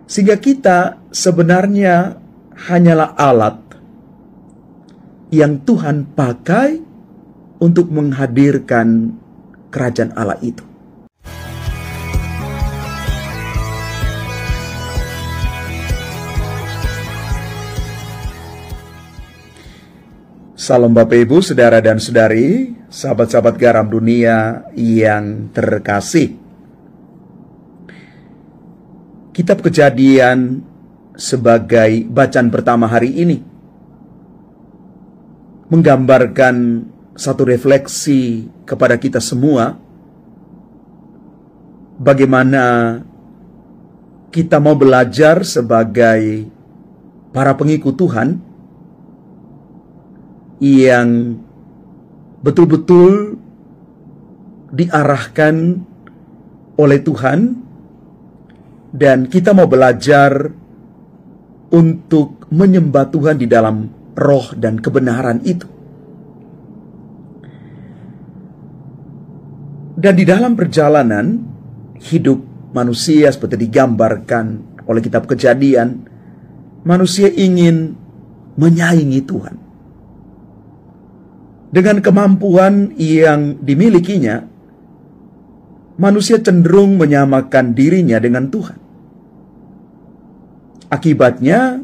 Sehingga kita sebenarnya hanyalah alat yang Tuhan pakai untuk menghadirkan kerajaan Allah itu. Salam Bapak Ibu, saudara dan saudari, sahabat-sahabat garam dunia yang terkasih. Kitab Kejadian sebagai bacaan pertama hari ini menggambarkan satu refleksi kepada kita semua, bagaimana kita mau belajar sebagai para pengikut Tuhan yang betul-betul diarahkan oleh Tuhan, dan kita mau belajar untuk menyembah Tuhan di dalam roh dan kebenaran itu. Dan di dalam perjalanan hidup manusia seperti digambarkan oleh kitab Kejadian, manusia ingin menyaingi Tuhan. Dengan kemampuan yang dimilikinya, manusia cenderung menyamakan dirinya dengan Tuhan. Akibatnya,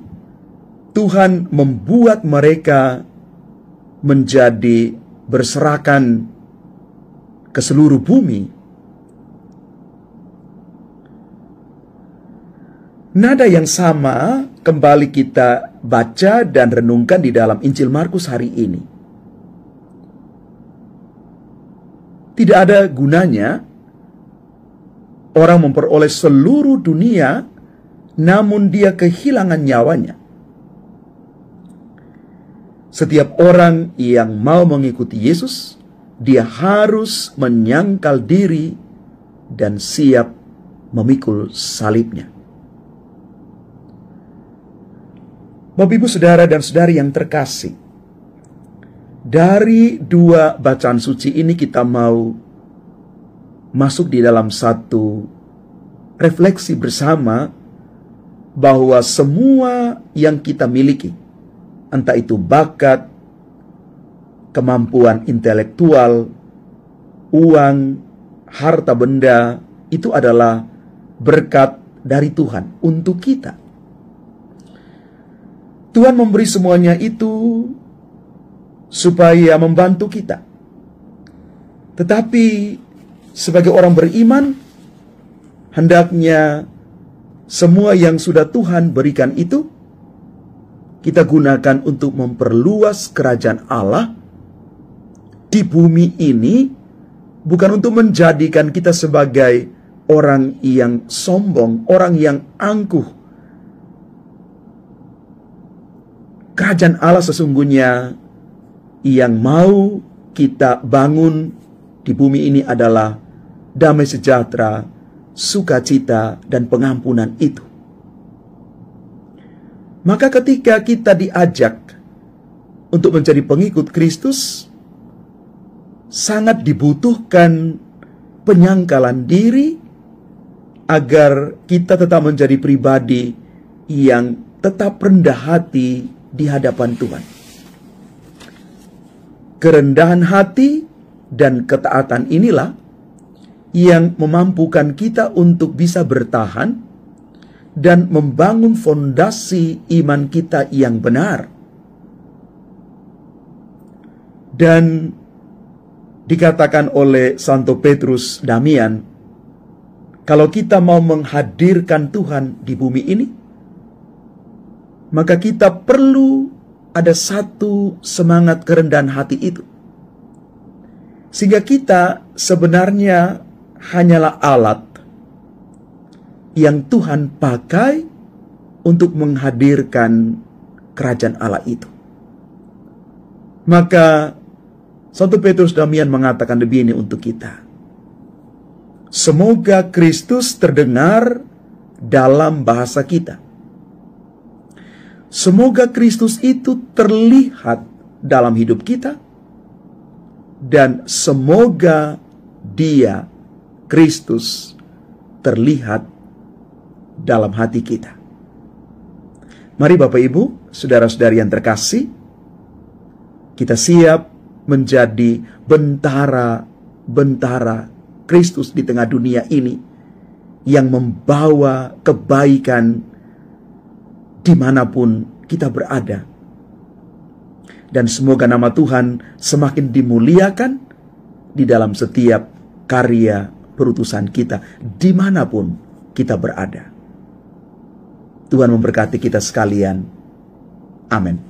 Tuhan membuat mereka menjadi berserakan ke seluruh bumi. Nada yang sama kembali kita baca dan renungkan di dalam Injil Markus hari ini. Tidak ada gunanya orang memperoleh seluruh dunia, namun dia kehilangan nyawanya. Setiap orang yang mau mengikuti Yesus, dia harus menyangkal diri dan siap memikul salibnya. Bapak, Ibu, saudara dan saudari yang terkasih, dari dua bacaan suci ini kita mau masuk di dalam satu refleksi bersama bahwa semua yang kita miliki, entah itu bakat, kemampuan intelektual, uang, harta benda, itu adalah berkat dari Tuhan untuk kita. Tuhan memberi semuanya itu supaya membantu kita. Tetapi sebagai orang beriman, hendaknya semua yang sudah Tuhan berikan itu kita gunakan untuk memperluas kerajaan Allah di bumi ini, bukan untuk menjadikan kita sebagai orang yang sombong, orang yang angkuh. Kerajaan Allah sesungguhnya yang mau kita bangun di bumi ini adalah damai sejahtera, sukacita, dan pengampunan itu. Maka ketika kita diajak untuk menjadi pengikut Kristus, sangat dibutuhkan penyangkalan diri agar kita tetap menjadi pribadi yang tetap rendah hati di hadapan Tuhan. Kerendahan hati dan ketaatan inilah yang memampukan kita untuk bisa bertahan dan membangun fondasi iman kita yang benar. Dan dikatakan oleh Santo Petrus Damian, kalau kita mau menghadirkan Tuhan di bumi ini, maka kita perlu ada satu semangat kerendahan hati itu. Sehingga kita sebenarnya hanyalah alat yang Tuhan pakai untuk menghadirkan kerajaan Allah itu. Maka Santo Petrus Damian mengatakan begini untuk kita: semoga Kristus terdengar dalam bahasa kita. Semoga Kristus itu terlihat dalam hidup kita, dan semoga Dia, Kristus, terlihat dalam hati kita. Mari Bapak Ibu, saudara-saudari yang terkasih, kita siap menjadi bentara Kristus di tengah dunia ini yang membawa kebaikan dimanapun kita berada. Dan semoga nama Tuhan semakin dimuliakan di dalam setiap karya perutusan kita, dimanapun kita berada. Tuhan memberkati kita sekalian. Amin.